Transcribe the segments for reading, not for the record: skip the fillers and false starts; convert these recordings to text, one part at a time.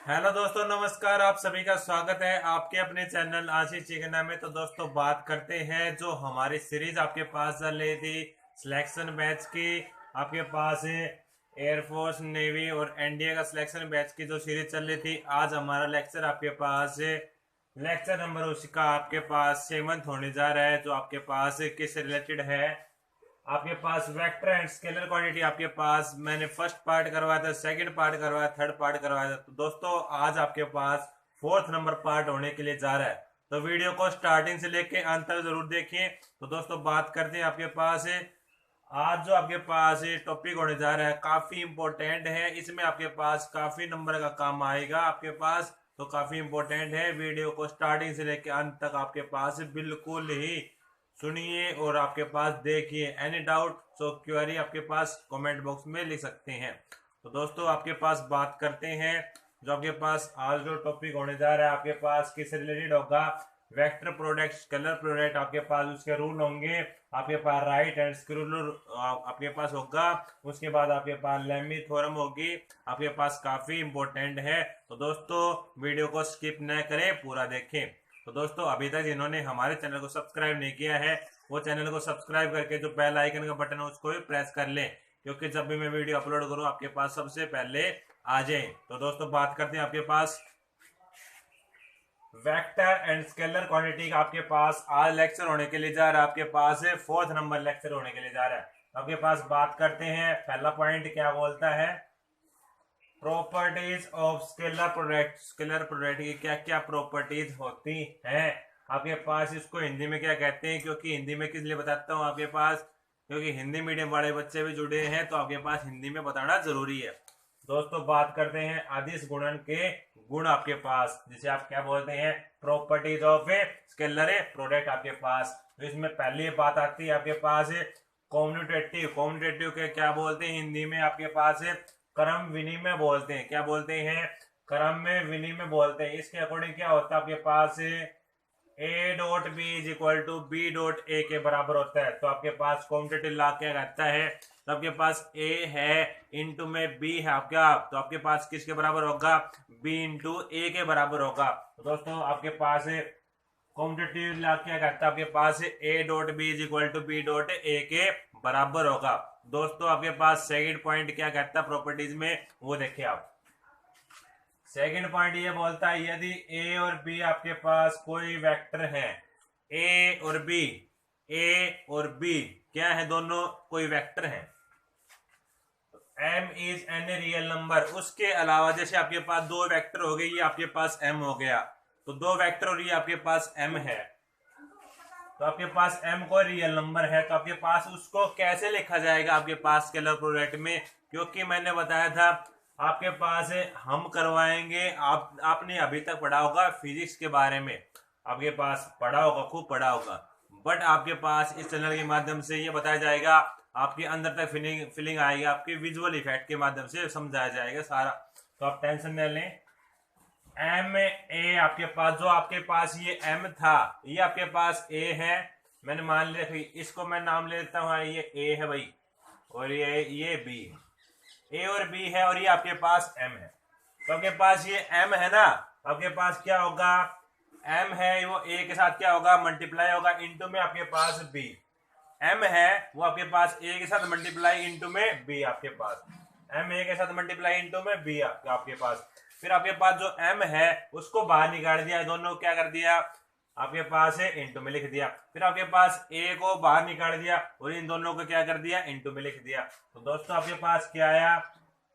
Hello दोस्तों, नमस्कार। आप सभी का स्वागत है आपके अपने चैनल आशीष चिकना में। तो दोस्तों, बात करते हैं जो हमारी सीरीज आपके पास चल रही थी सिलेक्शन बैच की। आपके पास एयरफोर्स, नेवी और एनडीए का सिलेक्शन बैच की जो सीरीज चल रही थी, आज हमारा लेक्चर आपके पास लेक्चर नंबर उसका आपके पास 7th होने जा रहा है, जो आपके पास किस रिलेटेड है। आपके पास वेक्टर एंड स्केलर क्वांटिटी आपके पास मैंने फर्स्ट पार्ट करवाया था, सेकंड पार्ट करवाया, थर्ड पार्ट करवाया था। तो दोस्तों, आज आपके पास 4th नंबर पार्ट होने के लिए जा रहा है, तो वीडियो को स्टार्टिंग से लेके अंत तक जरूर देखिए। तो दोस्तों, बात करते हैं आपके पास आज जो आपके पास टॉपिक होने जा रहा है, काफी इंपॉर्टेंट है। इसमें आपके पास काफी नंबर का काम आएगा आपके पास, तो काफी इंपॉर्टेंट है। वीडियो को स्टार्टिंग से लेके अंत तक आपके पास बिल्कुल ही सुनिए और आपके पास देखिए। एनी डाउट तो क्वेरी आपके पास कमेंट बॉक्स में लिख सकते हैं। तो दोस्तों, आपके पास बात करते हैं जो आपके पास आज जो टॉपिक होने जा रहा है आपके पास किससे रिलेटेड होगा। वेक्टर प्रोडक्ट, स्केलर प्रोडक्ट आपके पास उसके रूल होंगे। आपके पास राइट एंड स्क्रूलर आपके पास होगा। उसके बाद आपके पास लेमी थ्योरम होगी। आपके पास काफी इंपॉर्टेंट है। तो दोस्तों, वीडियो को स्किप न करें, पूरा देखें। तो दोस्तों, अभी तक जिन्होंने हमारे चैनल को सब्सक्राइब नहीं किया है, वो चैनल को सब्सक्राइब करके जो बेल आइकन का बटन है उसको भी प्रेस कर लें, क्योंकि जब भी मैं वीडियो अपलोड करूं आपके पास सबसे पहले आ जाए। तो दोस्तों, बात करते हैं आपके पास वेक्टर एंड स्केलर क्वांटिटी का। आपके पास आज लेक्चर होने के लिए जा रहा है, आपके पास 4th नंबर लेक्चर होने के लिए जा रहा है। आपके पास बात करते हैं, पहला पॉइंट क्या बोलता है, properties of scalar product. Scalar product की क्या क्या प्रॉपर्टीज होती हैं आपके पास। इसको हिंदी में क्या कहते हैं, क्योंकि हिंदी में किस लिए बताता हूँ आपके पास, क्योंकि हिंदी मीडियम वाले बच्चे भी जुड़े हैं, तो आपके पास हिंदी में बताना जरूरी है। दोस्तों, बात करते हैं अदिश गुणन के गुण आपके पास, जिसे आप क्या बोलते हैं, properties of a scalar product आपके पास। तो इसमें पहली बात आती है आपके पास कॉम्यूटेटिव। कॉम्यूटेटिव के क्या बोलते हैं हिंदी में आपके पास क्रम विनिमय बोलते हैं। क्या बोलते हैं, क्रम में विनिमय बोलते हैं। इसके अकॉर्डिंग क्या होता है आपके पास A dot B is equal to B dot A के बराबर होता है। तो आपके पास कॉम्यूटेटिव लॉ क्या कहता है, तो आपके पास ए है इंटू में बी है आपका, तो आपके पास किसके बराबर होगा, बी इंटू ए के बराबर होगा। तो दोस्तों, आपके पास कॉम्पिटेटिव लॉ क्या कहता है, आपके पास A dot B is equal to B dot A के बराबर होगा। दोस्तों, आपके पास सेकंड पॉइंट क्या कहता है प्रॉपर्टीज में, वो देखिए आप। सेकंड पॉइंट ये बोलता है, यदि ए और बी आपके पास कोई वेक्टर है, ए और बी, ए और बी क्या है, दोनों कोई वेक्टर है, M is an real number. उसके अलावा जैसे आपके पास दो वेक्टर हो गए, ये आपके पास एम हो गया, तो दो वेक्टर और ये आपके पास एम है, तो आपके पास एम को रियल नंबर है, तो आपके पास उसको कैसे लिखा जाएगा आपके पास स्केलर प्रोडक्ट में। क्योंकि मैंने बताया था आपके पास हम करवाएंगे, आपने अभी तक पढ़ा होगा फिजिक्स के बारे में, आपके पास पढ़ा होगा, खूब पढ़ा होगा, बट आपके पास इस चैनल के माध्यम से ये बताया जाएगा, आपके अंदर तक फीलिंग आएगी, आपके विजुअल इफेक्ट के माध्यम से समझाया जाएगा सारा। तो आप टेंशन न लें। एम ए आपके पास, जो आपके पास ये एम था, ये आपके पास ए है, मैंने मान लिया, इसको मैं नाम ले लेता हूँ, ये ए है भाई, और ये बी है, ए और बी है, और ये आपके पास एम है। तो आपके पास ये एम है ना, आपके पास क्या होगा, एम है वो ए के साथ क्या होगा, मल्टीप्लाई होगा, इंटू में आपके पास बी। एम है वो आपके पास ए के साथ मल्टीप्लाई इंटू में बी, आपके पास एम ए के साथ मल्टीप्लाई इंटू में बी आपके पास। फिर आपके पास जो एम है उसको बाहर निकाल दिया, दोनों क्या कर दिया आपके पास है इंटू में लिख दिया। फिर आपके पास ए को बाहर निकाल दिया और इन दोनों को क्या कर दिया, इंटू में लिख दिया। तो दोस्तों, आपके पास क्या आया,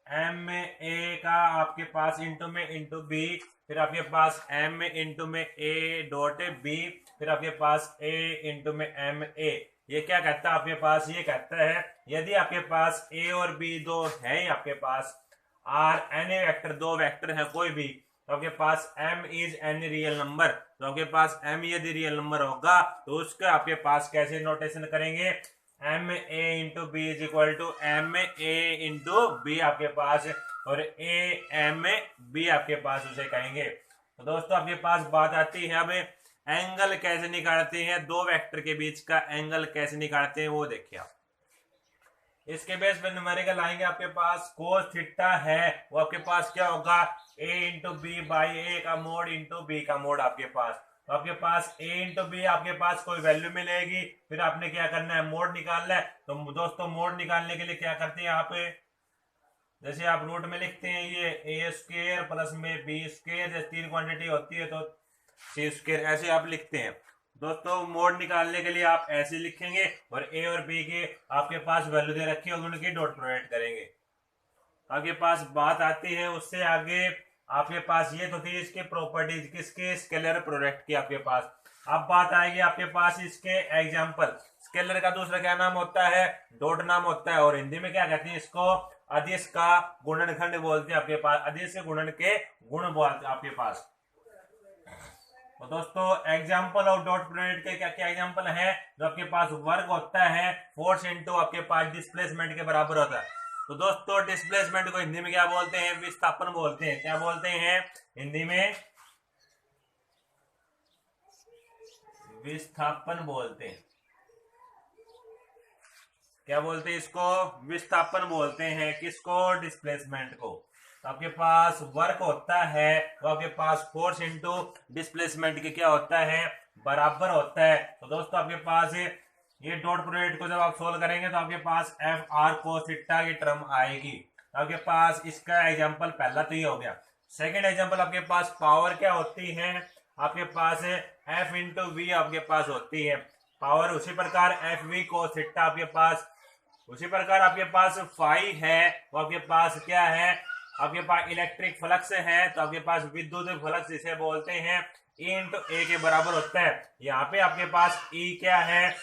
एम ए का आपके पास इंटू में इंटू बी, फिर आपके पास एम इंटू में ए डॉट बी, फिर आपके पास ए इंटू में एम ए। ये क्या कहता है आपके पास, ये कहता है यदि आपके पास ए और बी दो है, आपके पास आर एनी वेक्टर, दो वेक्टर है कोई भी, तो आपके पास M is any real number. तो आपके पास एम यदि रियल नंबर होगा तो उसका आपके पास कैसे नोटेशन करेंगे, M A into B is equal to M A into B आपके पास, और ए एम बी आपके पास उसे कहेंगे। तो दोस्तों, आपके पास बात आती है अब एंगल कैसे निकालते हैं, दो वेक्टर के बीच का एंगल कैसे निकालते हैं, वो देखिए आप। इसके बेस पे न्यूमेरिकल आएंगे आपके पास cos थीटा है वो आपके पास क्या होगा a इंटू बी बाई ए का मोड इंटू बी का मोड आपके पास। तो आपके पास a इंटू बी आपके पास कोई वैल्यू मिलेगी, फिर आपने क्या करना है मोड निकालना है। तो दोस्तों मोड निकालने के लिए क्या करते हैं यहाँ पे, जैसे आप रूट में लिखते हैं ये ए स्क्वायर प्लस में बी स्क्वायर, जैसे तीन क्वांटिटी होती है तो सी स्क्वायर, ऐसे आप लिखते हैं। दोस्तों मोड निकालने के लिए आप ऐसे लिखेंगे और ए और बी के आपके पास वैल्यू दे रखी होगी, उनकी डॉट प्रोडक्ट करेंगे। आपके पास बात आती है उससे आगे, आपके पास ये तो थी इसके प्रॉपर्टीज किसके, स्केलर प्रोडक्ट की आपके पास। अब बात आएगी आपके पास इसके एग्जांपल। स्केलर का दूसरा क्या नाम होता है, डॉट नाम होता है, और हिंदी में क्या कहते हैं इसको, अदिश का गुणनखंड बोलते हैं आपके पास, अदिश से गुणन के गुण बोलते हैं आपके पास। तो दोस्तों एग्जांपल ऑफ डॉट प्रोडक्ट के क्या क्या एग्जांपल है, जो आपके पास वर्क होता है फोर्स इनटू आपके पास डिस्प्लेसमेंट के बराबर होता है। तो दोस्तों डिस्प्लेसमेंट को हिंदी में क्या बोलते हैं, विस्थापन बोलते हैं। क्या बोलते हैं हिंदी में, विस्थापन बोलते हैं। क्या बोलते हैं इसको, विस्थापन बोलते हैं। किसको, डिस्प्लेसमेंट को। तो आपके पास वर्क होता है तो आपके पास फोर्स इनटू डिस्प्लेसमेंट के क्या होता है, बराबर होता है। तो दोस्तों आपके पास ये डॉट प्रोडक्ट को जब आप सोल्व करेंगे तो आपके पास एफ आर कोस थीटा की टर्म आएगी। तो आपके पास इसका एग्जांपल पहला तो ये हो गया। सेकंड एग्जांपल आपके पास पावर क्या होती है, आपके पास एफ इंटू वी आपके पास होती है पावर। उसी प्रकार एफ वी कोस थीटा आपके पास, उसी प्रकार आपके पास फाई है वो आपके पास क्या है, आपके पास इलेक्ट्रिक फ्लक्स है तो आपके पास विद्युत फ्लक्स जिसे बोलते हैं E इंटू ए के बराबर होता है। यहाँ पे आपके पास E क्या है,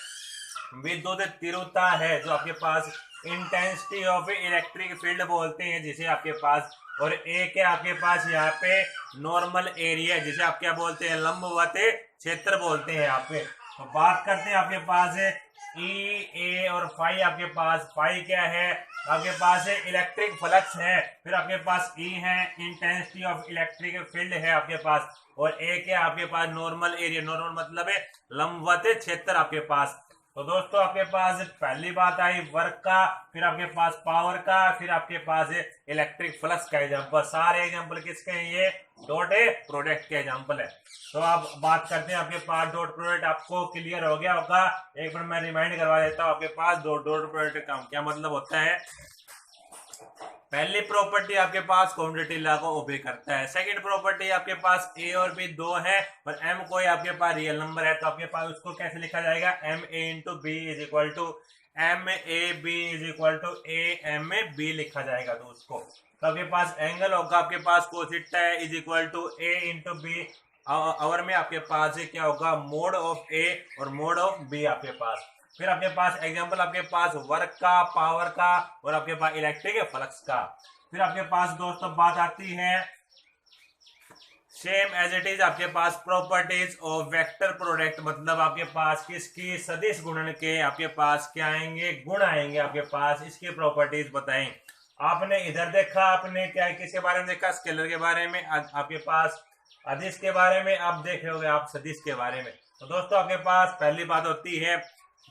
विद्युत तीव्रता है, जो आपके पास इंटेंसिटी ऑफ इलेक्ट्रिक फील्ड बोलते हैं जिसे आपके पास, और ए के आपके पास यहाँ पे नॉर्मल एरिया जिसे आप क्या बोलते हैं, लंबवत क्षेत्र बोलते हैं यहाँ पे। तो बात करते हैं आपके पास ई ए और फाई। आपके पास फाई क्या है, आपके पास इलेक्ट्रिक फ्लक्स है, फिर आपके पास ई है इंटेंसिटी ऑफ इलेक्ट्रिक फील्ड है आपके पास, और ए क्या आपके पास नॉर्मल एरिया, नॉर्मल मतलब है लंबवत क्षेत्र आपके पास। तो दोस्तों आपके पास पहली बात आई वर्क का, फिर आपके पास पावर का, फिर आपके पास इलेक्ट्रिक फ्लक्स का एग्जांपल। सारे एग्जांपल किसके हैं, ये डॉट प्रोडक्ट के एग्जांपल है। तो आप बात करते हैं आपके पास डॉट प्रोडक्ट, आपको क्लियर हो गया होगा। एक बार मैं रिमाइंड करवा देता हूँ आपके पास डॉट प्रोडक्ट का क्या मतलब होता है। पहली प्रॉपर्टी आपके पास क्वांटिटी लॉ को ओबे करता है। सेकंड प्रॉपर्टी आपके पास ए और बी दो है और एम कोई आपके पास रियल नंबर है, तो आपके पास उसको कैसे लिखा जाएगा, M A into B is equal to M A B is equal to A M A B लिखा जाएगा। तो उसको तो आपके पास एंगल होगा आपके पास कोस थीटा है is equal to A into B, और में आपके पास क्या होगा मोड ऑफ ए और मोड ऑफ बी आपके पास। फिर आपके पास एग्जांपल आपके पास वर्क का, पावर का, और आपके पास इलेक्ट्रिक फ्लक्स का। फिर आपके पास दोस्तों बात आती है सेम एज इट इज आपके पास प्रॉपर्टीज ऑफ वेक्टर प्रोडक्ट, मतलब आपके पास किसकी, सदिश गुणन के आपके पास क्या आएंगे, गुण आएंगे आपके पास। इसकी प्रॉपर्टीज बताएं। आपने इधर देखा, आपने क्या किसके बारे में देखा, स्केलर के बारे में, आपके पास अदिश के बारे में, आप देख रहे होगे आप सदिश के बारे में। तो दोस्तों आपके पास पहली बात होती है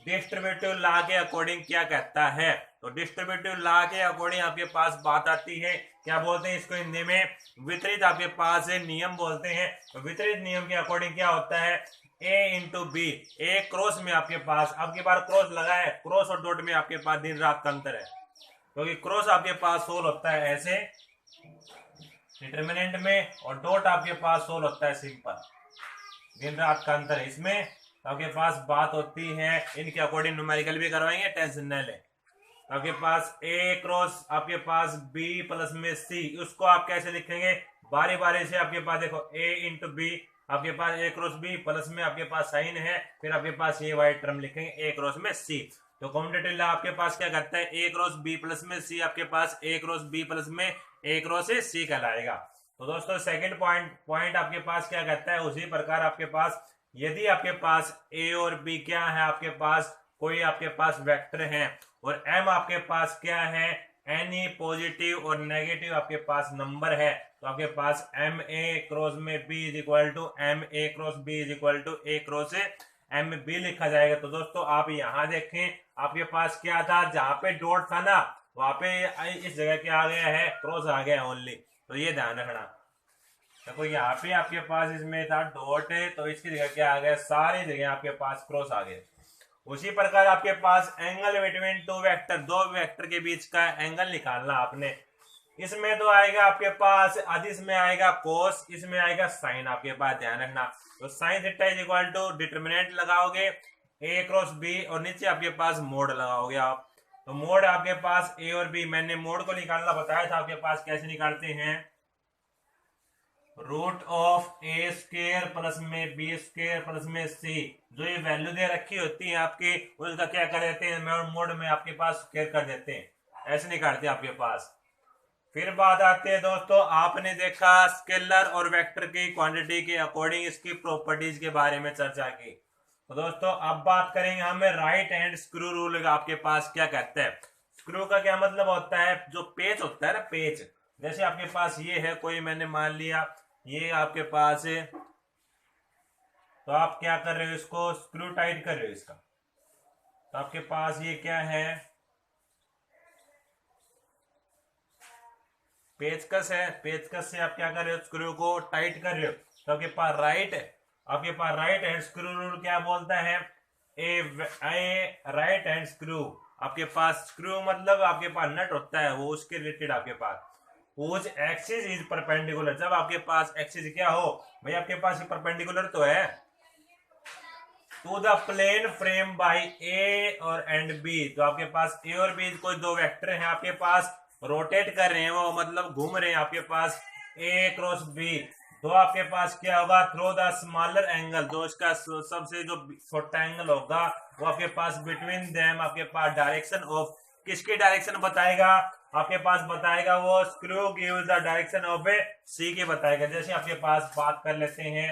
डिस्ट्रीब्यूटिव लॉ के अकॉर्डिंग क्या कहता है। तो डिस्ट्रीब्यूटिव लॉ के अकॉर्डिंग आपके पास बात आती है, क्या बोलते हैं इसको हिंदी में, वितरित आपके पास नियम बोलते हैं। तो वितरित नियम के अकॉर्डिंग क्या होता है, ए इंटू बी, ए क्रॉस में आपके पास, अब की बार क्रॉस लगा है, क्रॉस और डॉट में आपके पास दिन रात का अंतर है, क्योंकि क्रॉस आपके पास सोल होता है ऐसे डिटरमिनेंट में, और डॉट आपके पास सोल होता है सिंपल, दिन रात का अंतर है इसमें। आपके पास बात होती है इनके अकॉर्डिंग न्यूमेरिकल भी करवाएंगे, टेंशन न ले। आपके पास ए क्रॉस आपके पास बी प्लस में सी, उसको आप कैसे लिखेंगे, बारी बारी से। आपके पास देखो ए इंटू बी, आपके पास ए क्रॉस बी प्लस में आपके पास साइन है, फिर आपके पास ये वाई टर्म लिखेंगे ए क्रॉस में सी। तो कम्यूटेटिव लॉ आपके पास क्या करता है, ए क्रॉस बी प्लस में सी, आपके पास ए क्रॉस बी प्लस में ए क्रॉस सी कहलाएगा। तो दोस्तों सेकंड पॉइंट आपके पास क्या कहता है, उसी प्रकार आपके पास यदि आपके पास ए और बी क्या है, आपके पास कोई आपके पास वेक्टर है, और एम आपके पास क्या है, एनी पॉजिटिव और नेगेटिव आपके पास नंबर है, तो आपके पास एम ए क्रॉस में B is equal to M A cross B is equal to A cross M B लिखा जाएगा। तो दोस्तों आप यहाँ देखें, आपके पास क्या था, जहां पे डॉट था ना वहां पे इस जगह क्या आ गया है, क्रॉस आ गया ओनली। तो ये ध्यान रखना। देखो यहाँ पे आपके पास इसमें था डॉट है, तो इसकी जगह क्या आ गया, सारी जगह आपके पास क्रॉस आ गए। उसी प्रकार आपके पास एंगल बिटवीन टू वेक्टर, दो वेक्टर के बीच का एंगल निकालना आपने। इसमें तो आएगा आपके पास, अधिस में आएगा कोस, इसमें आएगा साइन। आपके पास ध्यान रखना। तो sine theta is equal to determinant लगाओगे ए क्रॉस बी, और नीचे आपके पास मोड लगाओगे आप। तो मोड आपके पास ए और बी, मैंने मोड को निकालना बताया था आपके पास कैसे निकालते हैं। Root of A square plus में बी स्क्वायर प्लस में सी, जो ये वैल्यू दे रखी होती है आपकी, उसका क्या कर देते हैं, मोड में आपके पास स्क्वायर कर देते हैं, ऐसे निकालते हैं आपके पास। फिर बात आती है दोस्तों, आपने देखा स्केलर और वेक्टर की क्वांटिटी के अकॉर्डिंग इसकी प्रॉपर्टीज के बारे में चर्चा की। तो दोस्तों अब बात करेंगे हमें राइट हैंड स्क्रू रूल का। आपके पास क्या कहते हैं, स्क्रू का क्या मतलब होता है, जो पेच होता है ना, पेच। जैसे आपके पास ये है कोई, मैंने मान लिया ये आपके पास है, तो आप क्या कर रहे हो, इसको स्क्रू टाइट कर रहे हो इसका। तो आपके पास ये क्या है, पेचकस है। पेचकस से आप क्या कर रहे हो, स्क्रू को टाइट कर रहे हो। तो आपके पास राइट हैंड स्क्रू रूल क्या बोलता है, ए राइट हैंड स्क्रू। आपके पास स्क्रू मतलब आपके पास नट होता है, वो उसके रिलेटेड आपके पास whose एक्सिस इज परपेंडिकुलर। जब आपके पास एक्सिस क्या हो भाई, आपके पास परपेंडिकुलर तो है to the plane frame by A और एंड बी। तो आपके पास ए और बी कोई दो वेक्टर हैं आपके पास, रोटेट कर रहे हैं, वो मतलब घूम रहे हैं आपके पास ए क्रॉस बी। तो आपके पास क्या होगा, थ्रो द स्मॉलर एंगल, जो इसका सबसे जो छोटा एंगल होगा वो आपके पास बिटवीन देम, आपके पास डायरेक्शन ऑफ, किसकी डायरेक्शन बताएगा, आपके पास बताएगा वो screw gives the direction of A C के बताएगा। जैसे आपके पास बात कर लेते हैं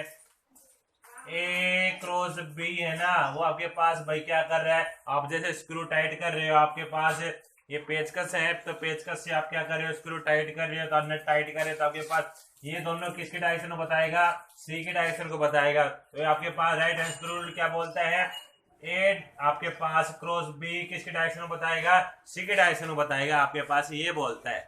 ए क्रॉस बी है ना, वो आपके पास भाई क्या कर रहा है, आप जैसे स्क्रू टाइट कर रहे हो, आपके पास ये पेचकस है, तो पेचकस से आप क्या कर रहे हो, स्क्रू टाइट कर रहे हो, तो नट टाइट कर रहे हो, तो आपके पास ये दोनों किसकी डायरेक्शन को बताएगा, सी की डायरेक्शन को बताएगा। तो आपके पास राइट हैंड स्क्रू क्या बोलता है, ए आपके पास क्रॉस बी किसकी डायरेक्शन को बताएगा, सी की डायरेक्शन को बताएगा, आपके पास ये बोलता है।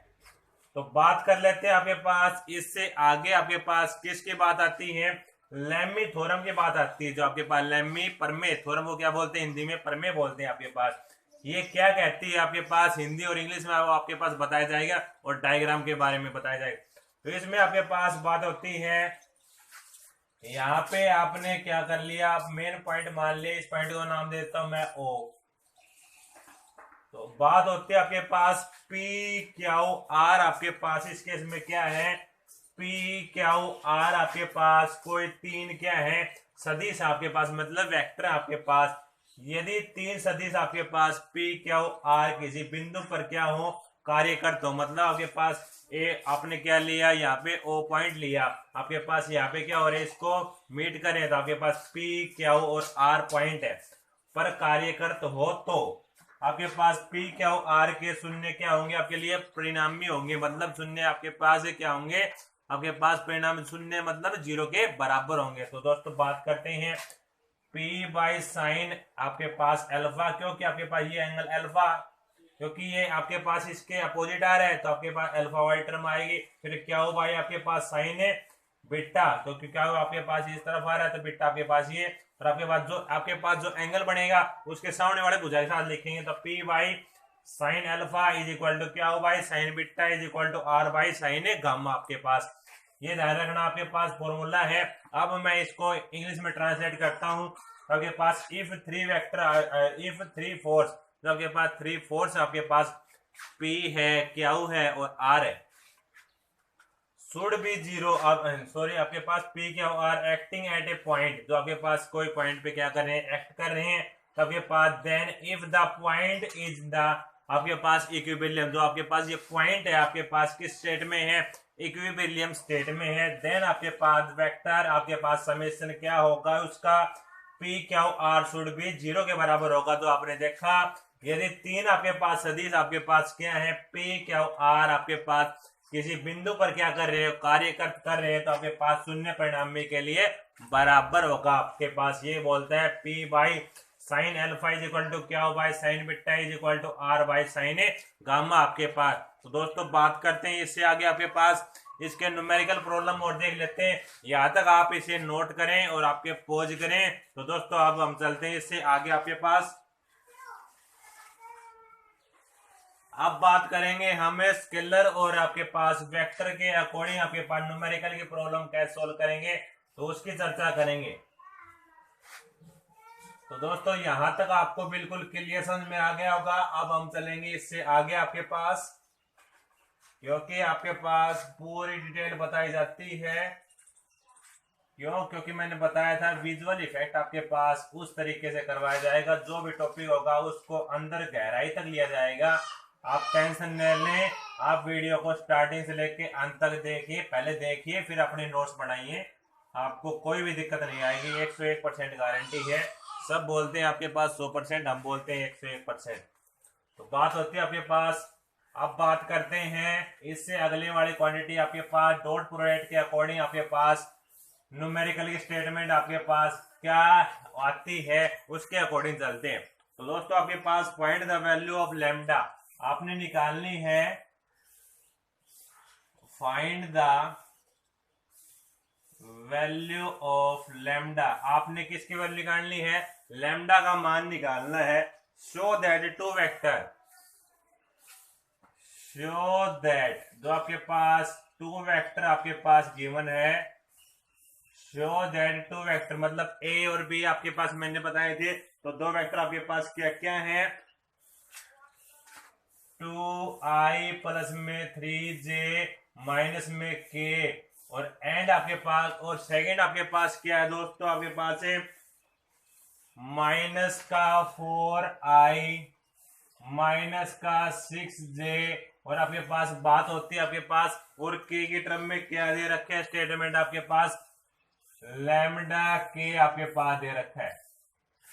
तो बात कर लेते हैं आपके पास, इससे आगे आपके पास किसकी बात आती है, लेमी थ्योरम की बात आती है। जो आपके पास लेमी परमे थ्योरम को क्या बोलते हैं, हिंदी में परमे बोलते हैं आपके पास। ये क्या कहती है आपके पास, हिंदी और इंग्लिश में आपके पास बताया जाएगा, और डायग्राम के बारे में बताया जाएगा। तो इसमें आपके पास बात होती है, यहाँ पे आपने क्या कर लिया, आप मेन पॉइंट मान लिया, इस पॉइंट को नाम देता हूं मैं ओ। तो बात होती है आपके पास पी क्यू आर, आपके पास इस केस में क्या है, पी क्यू आर आपके पास कोई तीन क्या है, सदिश आपके पास, मतलब वेक्टर आपके पास। यदि तीन सदिश आपके पास पी क्यू आर किसी बिंदु पर क्या हो, कार्य करते हो, मतलब आपके पास ए आपने क्या लिया, यहाँ पे ओ पॉइंट लिया, आपके पास यहाँ पे क्या हो रहा है, इसको मीट करें, तो आपके पास पी क्यू और आर पॉइंट है पर कार्य करते हो, तो आपके पास पी क्यू आर के शून्य क्या होंगे, आपके लिए परिणामी होंगे, मतलब शून्य आपके पास क्या होंगे, आपके पास परिणाम शून्य मतलब जीरो के बराबर होंगे। तो दोस्तों बात करते हैं पी बाई साइन आपके पास अल्फा, क्योंकि आपके पास ये एंगल अल्फा, क्योंकि ये आपके पास इसके अपोजिट आ रहा है, तो आपके पास अल्फा वाई टर्म आएगी। फिर क्या हो भाई, आपके पास साइन है बीटा, तो क्या हो आपके पास इस तरफ आ रहा है, तो बीटा आपके पास ये, और आपके पास जो एंगल बनेगा उसके सामने वाले भुजा के साथ लिखेंगे, तो P by sine alpha is equal to क्या हो भाई, sine beta is equal to R by sine gamma. आपके पास ये ध्यान रखना, आपके पास फॉर्मूला है। अब मैं इसको इंग्लिश में ट्रांसलेट करता हूं, तो आपके पास इफ थ्री फोर्स, तो आपके पास थ्री फोर्स आपके पास P है, क्यू है और R है, शुड बी जीरो, सॉरी आपके पास P Q R acting at a point, जो आपके पास कोई पॉइंट पे क्या कर रहे हैं, एक्ट कर रहे हैं, तो आपके पास then if the point is the, आपके पास इक्विलिब्रियम, जो आपके पास ये पॉइंट है आपके पास किस स्टेट में है, इक्विलिब्रियम स्टेट में है, देन आपके पास वेक्टर आपके पास समेशन क्या होगा उसका, P Q R should be zero के बराबर होगा। तो आपने देखा यदि तीन आपके पास सदिश आपके पास क्या है, P क्यू R आपके पास किसी बिंदु पर क्या कर रहे हो, कार्य कर रहे हैं, तो आपके पास शून्य परिणाम के लिए बराबर होगा। आपके पास ये बोलता है P by sine alpha is equal to क्या by sine beta is equal to R by sine gamma आपके पास। तो दोस्तों बात करते हैं इससे आगे आपके पास इसके न्यूमेरिकल प्रॉब्लम और देख लेते हैं। यहाँ तक आप इसे नोट करें और आपके पॉज करें। तो दोस्तों अब हम चलते हैं इससे आगे आपके पास। अब बात करेंगे हम स्केलर और आपके पास वेक्टर के अकॉर्डिंग आपके पास न्यूमेरिकल की प्रॉब्लम कैसे सोल्व करेंगे, तो उसकी चर्चा करेंगे। तो दोस्तों यहां तक आपको बिल्कुल क्लियर समझ में आ गया होगा। अब हम चलेंगे इससे आगे आपके पास, क्योंकि आपके पास पूरी डिटेल बताई जाती है। क्यों? क्योंकि मैंने बताया था विजुअल इफेक्ट आपके पास उस तरीके से करवाया जाएगा, जो भी टॉपिक होगा उसको अंदर गहराई तक लिया जाएगा। आप टेंशन न लें, आप वीडियो को स्टार्टिंग से लेके अंत तक देखिए, पहले देखिए फिर अपने नोट्स बनाइए, आपको कोई भी दिक्कत नहीं आएगी। 101% गारंटी है। सब बोलते हैं आपके पास 100%, हम बोलते हैं 101%। तो बात होती है आपके पास। अब बात करते हैं इससे अगले वाली क्वांटिटी आपके पास डॉट प्रोडक्ट के अकॉर्डिंग आपके पास न्यूमेरिकल की स्टेटमेंट आपके पास क्या आती है, उसके अकॉर्डिंग चलते हैं। तो दोस्तों आपके पास find the value of lambda आपने निकालनी है। Find the value of lambda, आपने किसकी वैल्यू निकालनी है, लैम्डा का मान निकालना है। Show that two vector, show that जो आपके पास टू वेक्टर आपके पास गिवन है, शो दैट टू वेक्टर मतलब ए और बी आपके पास मैंने बताए थे। तो दो वेक्टर आपके पास क्या क्या है, 2i प्लस में 3j माइनस में k और एंड आपके पास, और सेकंड आपके पास क्या है दोस्तों, आपके पास है माइनस का 4i माइनस का 6j और आपके पास बात होती है आपके पास और k की टर्म में क्या दे रखे है स्टेटमेंट आपके पास, लैम्डा k आपके पास दे रखा है।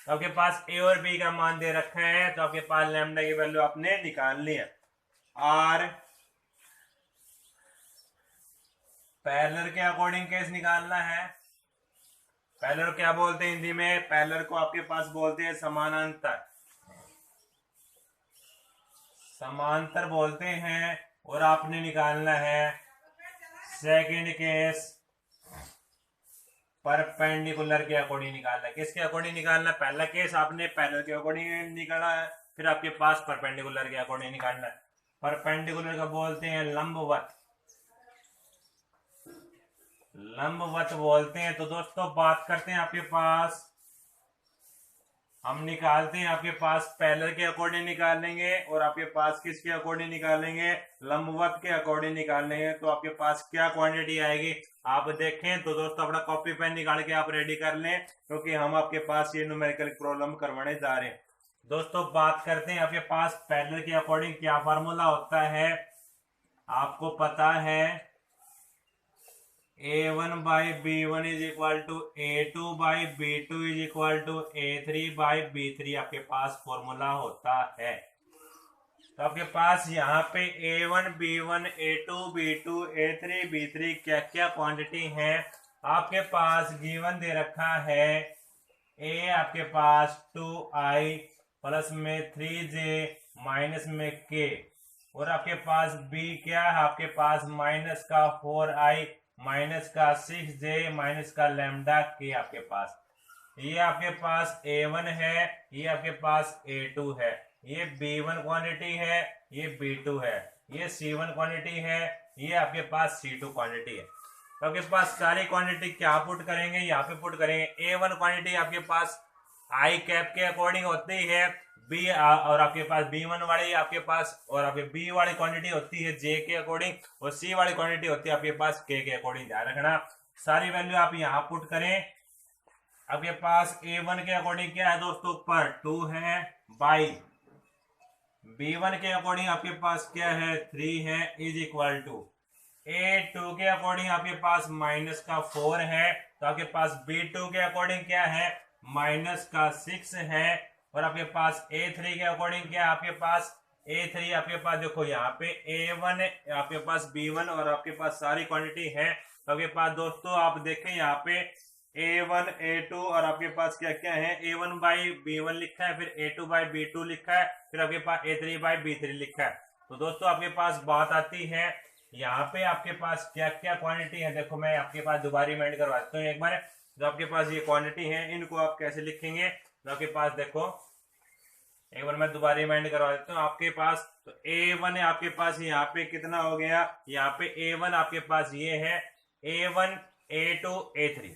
तो आपके पास ए और बी का मान दे रखा है, तो आपके पास लैम्डा की वैल्यू आपने निकालनी है। आर पैरेलल के अकॉर्डिंग कैसे निकालना है, पैरेलल क्या बोलते हैं हिंदी में, पैरेलल को आपके पास बोलते हैं समानांतर, समांतर बोलते हैं। और आपने निकालना है सेकंड केस परपेंडिकुलर के अकॉर्डिंग निकालना है। किसके अकॉर्डिंग निकालना है, पहला केस आपने पैरेलल के अकॉर्डिंग निकाला है, फिर आपके पास परपेंडिकुलर के अकॉर्डिंग निकालना है। परपेंडिकुलर का बोलते हैं लंबवत, लंबवत बोलते हैं। तो दोस्तों बात करते हैं आपके पास, हम निकालते हैं आपके पास पैरेलल के अकॉर्डिंग निकालेंगे और आपके पास किसके अकॉर्डिंग निकालेंगे, लंबवत के अकॉर्डिंग निकालेंगे। तो आपके पास क्या क्वांटिटी आएगी आप देखें। तो दोस्तों अपना कॉपी पेन निकाल के आप रेडी कर लें, क्योंकि हम आपके पास ये न्यूमेरिकल प्रॉब्लम करवाने जा रहे हैं। दोस्तों बात करते हैं आपके पास पैरेलल के अकॉर्डिंग क्या फार्मूला होता है, आपको पता है A1 by B1 is equal to A2 by B2 is equal to A3 by B3 आपके पास फॉर्मूला होता है। तो आपके पास यहाँ पे A1 B1 A2 B2 A3 B3 क्या क्या क्वांटिटी है आपके पास गिवन दे रखा है। A आपके पास 2i प्लस में 3j माइनस में k और आपके पास B क्या है, आपके पास माइनस का 4i माइनस का 6j माइनस का लैम्डा k आपके पास। ये आपके पास A1 है, ये आपके पास A2 है, ये B1 क्वांटिटी है, ये B2 है, ये C1 क्वांटिटी है, ये आपके पास C2 क्वांटिटी है। तो आपके पास सारी क्वांटिटी क्या पुट करेंगे, यहाँ पे पुट करेंगे। A1 क्वांटिटी आपके पास आई कैप के अकॉर्डिंग होती है, B और आपके पास B1 वाली आपके पास, और आपके B वाली क्वांटिटी होती है J के अकॉर्डिंग, और C वाली क्वांटिटी होती है आपके पास K के अकॉर्डिंग। ध्यान रखना सारी वैल्यू आप यहाँ पुट करें। आपके पास A1 के अकॉर्डिंग क्या है दोस्तों, ऊपर 2 है बाई B1 के अकॉर्डिंग आपके पास क्या है 3 है इज इक्वल टू A2 के अकॉर्डिंग आपके पास माइनस का 4 है, तो आपके पास B2 के अकॉर्डिंग क्या है माइनस का 6 है, और आपके पास A3 के अकॉर्डिंग क्या है आपके पास A3 आपके पास देखो यहाँ पे A1 आपके पास B1 और आपके पास सारी क्वांटिटी है। तो आपके पास दोस्तों आप देखें यहाँ पे A1 A2 और आपके पास क्या क्या है, A1 बाई B1 लिखा है, फिर A2 बाई B2 लिखा है, फिर आपके पास A3 बाई B3 लिखा है। तो दोस्तों आपके पास बात आती है यहाँ पे आपके पास क्या क्या क्वांटिटी है। देखो मैं आपके पास दोबारा रिमाइंड करवाता हूँ एक बार। जो आपके पास ये क्वांटिटी है इनको आप कैसे लिखेंगे, तो आपके पास देखो एक बार मैं दोबारा रिमाइंड करवा देता हूँ आपके पास। तो A1 है आपके पास यहाँ पे कितना हो गया, यहाँ पे A1 आपके पास ये है A1 A2 A3,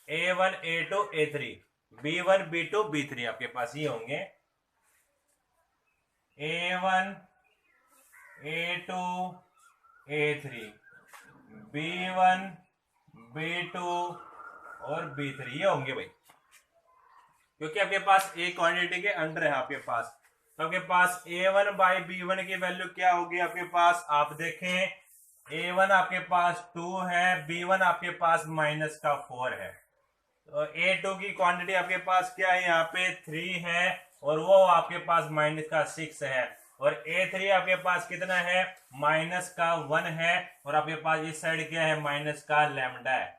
A1 A2 A3, B1 B2 B3 आपके पास ये होंगे A1 A2 A3, B1 B2 और B3 ये होंगे भाई, क्योंकि आपके पास एक क्वांटिटी के अंडर है आपके पास। तो आपके पास A1 बाई B1 की वैल्यू क्या होगी आपके पास, आप देखें A1 आपके पास 2 है, B1 आपके पास -4 है। तो A2 की क्वांटिटी आपके पास क्या है, यहाँ पे 3 है और वो आपके पास -6 है। और A3 आपके पास कितना है, -1 है और आपके पास इस साइड क्या है, -λ है।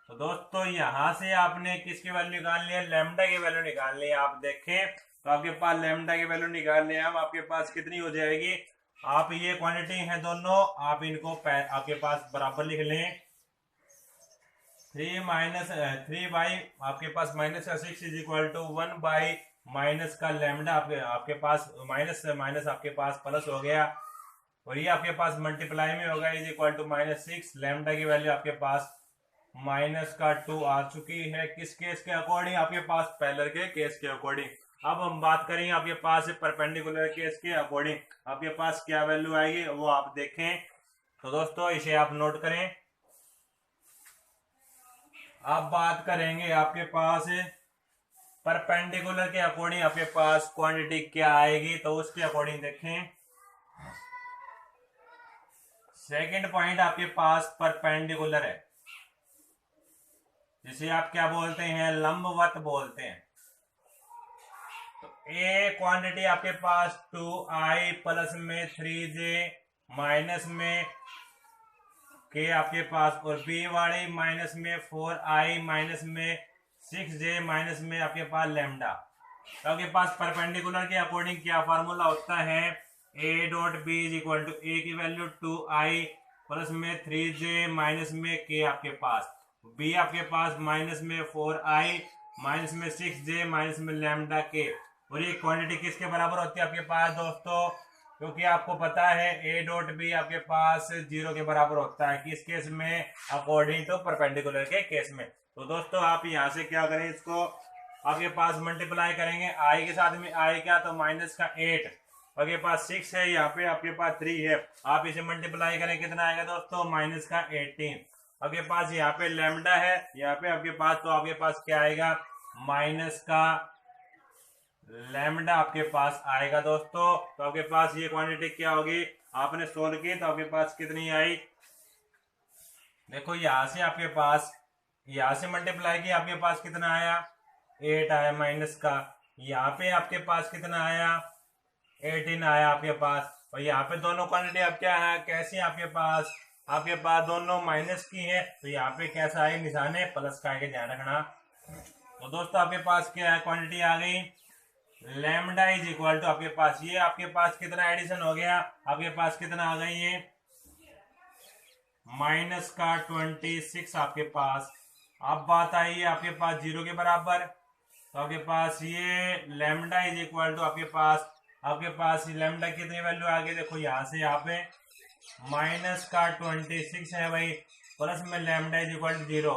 तो दोस्तों यहां से आपने किसकी वैल्यू निकालनी है, लैम्डा की वैल्यू निकालनी है। आप देखें तो आपके पास लैम्डा की वैल्यू निकालनी है, आपके पास कितनी हो जाएगी, आप ये क्वांटिटी है दोनों, आप इनको आपके पास बराबर लिख लें। 3 बाई आपके पास -6 is equal to 1 by minus का लैम्डा, आपके पास माइनस आपके पास प्लस हो गया और ये आपके पास मल्टीप्लाई में होगा इज इक्वल टू -6। लैम्डा की वैल्यू आपके पास -2 आ चुकी है। किस केस के अकॉर्डिंग, आपके पास पैरेलल के केस के अकॉर्डिंग। अब हम बात करेंगे आपके पास परपेंडिकुलर केस के अकॉर्डिंग आपके पास क्या वैल्यू आएगी वो आप देखें। तो दोस्तों इसे आप नोट करें। अब बात करेंगे आपके पास परपेंडिकुलर के अकॉर्डिंग आपके पास क्वांटिटी क्या आएगी, तो उसके अकॉर्डिंग देखें। सेकंड पॉइंट आपके पास परपेंडिकुलर है, जिसे आप क्या बोलते हैं, लंबवत बोलते हैं। तो ए क्वांटिटी आपके पास 2i प्लस में 3j माइनस में के आपके पास, और बी वाली माइनस में 4i माइनस में 6j माइनस में आपके पास लैम्डा। तो आपके पास परपेंडिकुलर के अकॉर्डिंग क्या फार्मूला होता है, a dot B is equal to A की वैल्यू 2i प्लस में 3j माइनस में के आपके पास, बी आपके पास माइनस में 4i माइनस में 6j माइनस में लैम्डा के। और ये क्वांटिटी किसके बराबर होती है आपके पास दोस्तों, क्योंकि आपको पता है a डॉट बी आपके पास 0 के बराबर होता है, किस केस में, अकॉर्डिंग टू परपेंडिकुलर के केस में। तो दोस्तों आप यहाँ से क्या करें, इसको आपके पास मल्टीप्लाई करेंगे i के साथ में, i क्या, तो -8 आपके पास 6 है, यहाँ पे आपके पास 3 है, आप इसे मल्टीप्लाई करें कितना आएगा दोस्तों, -18। आपके पास यहाँ पे लैम्डा है, यहाँ पे आपके पास, तो आपके पास क्या आएगा, लैम्डा आपके पास आएगा दोस्तों। तो आपके पास ये क्वांटिटी क्या होगी, आपने सोल्व की तो आपके पास कितनी आई, देखो यहाँ से आपके पास, यहाँ से मल्टीप्लाई किया आपके पास कितना आया, 8 आया माइनस का, यहाँ पे आपके पास कितना आया, 18 आया आपके पास। और यहाँ पे दोनों क्वांटिटी अब क्या है, कैसी है आपके पास दोनों माइनस की है, तो यहाँ पे कैसा है, निशान है प्लस का, आगे ध्यान रखना। तो दोस्तों आपके पास क्या है, क्वांटिटी आ गई लैम्डा इज इक्वल टू, आपके पास ये आपके पास कितना एडिशन हो गया, आपके पास कितना आ गई है, -26 आपके पास। अब बात आई है आपके पास 0 के बराबर, तो आपके पास ये लैम्डा इज इक्वल टू आपके पास लैम्डा कितनी वैल्यू आ गई, देखो यहाँ से यहाँ पे -26 है भाई, प्लस में lambda is equal to 0,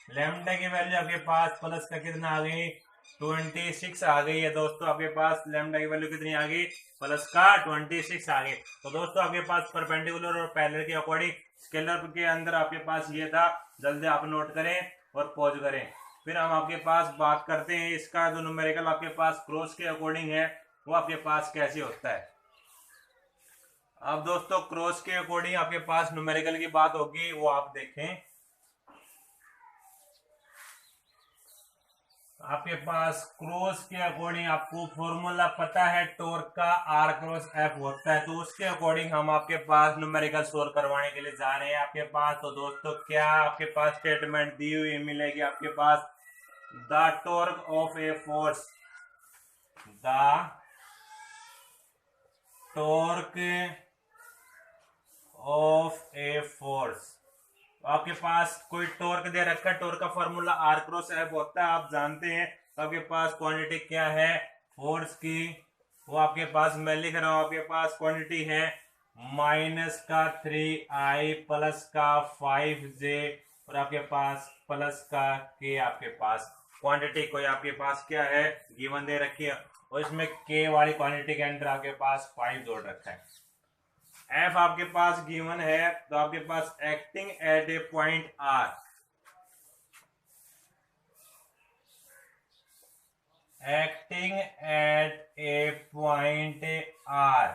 lambda की वैल्यू आपके पास प्लस का कितना आ गई, 26 आ गई है दोस्तों। आपके पास लैम्डा की वैल्यू कितनी आ गई, प्लस का 26 आ गई। तो दोस्तों आपके पास परपेंडिकुलर और पैरेलल के अकॉर्डिंग स्केलर के अंदर आपके पास ये था, जल्दी आप नोट करें और पॉज करें। फिर हम आपके पास बात करते हैं इसका जो न्यूमेरिकल आपके पास क्रॉस के अकॉर्डिंग है वो आपके पास कैसे होता है। अब दोस्तों क्रॉस के अकॉर्डिंग आपके पास न्यूमेरिकल की बात होगी, वो आप देखें। आपके पास क्रॉस के अकॉर्डिंग आपको फॉर्मूला पता है टॉर्क का, आर क्रॉस एफ होता है, तो उसके अकॉर्डिंग हम आपके पास न्यूमेरिकल सोल्व करवाने के लिए जा रहे हैं आपके पास। तो दोस्तों क्या आपके पास स्टेटमेंट दी हुई मिलेगी आपके पास, the torque of a force, the torque of a force. आपके पास कोई टॉर्क दे रखा है, टॉर्क का फॉर्मूला आर क्रॉस एफ होता है, आप जानते हैं। तो आपके पास क्वांटिटी क्या है फोर्स की, वो आपके पास मैं लिख रहा हूं, आपके पास क्वांटिटी है -3i प्लस का 5j और आपके पास प्लस का k। आपके पास क्वांटिटी कोई आपके पास क्या है गिवन दे रखी है, और इसमें k वाली क्वांटिटी के अंदर आपके पास 5 जोड़ रखा है। एफ आपके पास गिवन है, तो आपके पास acting at a point R, acting at a point R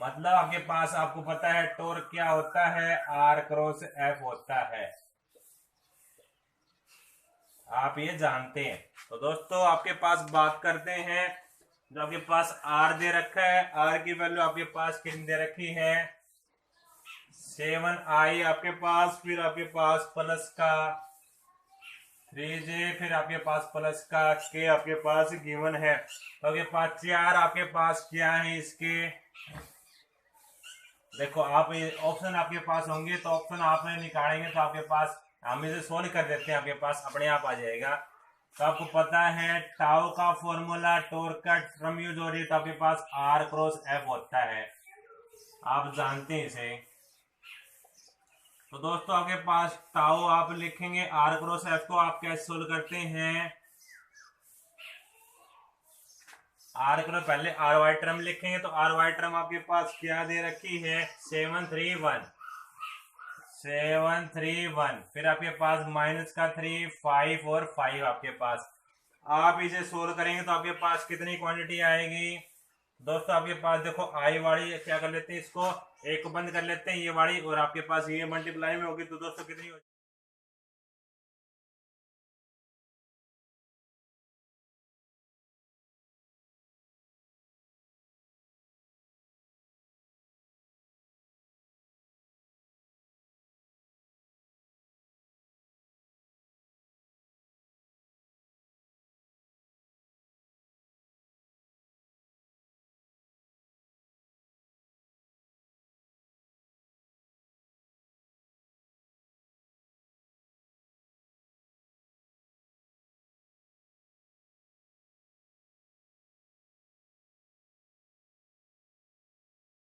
मतलब आपके पास आपको पता है टॉर्क क्या होता है, आर क्रॉस एफ होता है, आप ये जानते हैं। तो दोस्तों आपके पास बात करते हैं, जो आपके पास आर दे रखा है, आर की वैल्यू आपके पास कितनी दे रखी है 7i आपके पास, फिर आपके पास प्लस का 3j, फिर आपके पास प्लस का k आपके पास गिवन है। तो आपके पास 4 आपके पास क्या है इसके, देखो आप ऑप्शन आपके पास होंगे तो ऑप्शन आपने निकालेंगे, तो आपके पास हम इसे सोल्व कर देते हैं, आपके पास अपने आप आ जाएगा। तो आपको पता है टाउ का फॉर्मूला टॉर्क का टर्म यूज हो रही है, तो आपके पास आर क्रॉस एफ होता है, आप जानते हैं इसे। तो दोस्तों आपके पास टाउ आप लिखेंगे, आर क्रॉस एफ को आप कैसे सोल्व करते हैं, आर क्रॉस पहले आर वाई टर्म लिखेंगे, तो आर वाई टर्म आपके पास क्या दे रखी है 731, फिर आपके पास माइनस का 3, 5 और 5 आपके पास। आप इसे सोल्व करेंगे तो आपके पास कितनी क्वांटिटी आएगी दोस्तों, आपके पास देखो आई वाली क्या कर लेते हैं, इसको एक को बंद कर लेते हैं ये वाली, और आपके पास ये मल्टीप्लाई में होगी, तो दोस्तों कितनी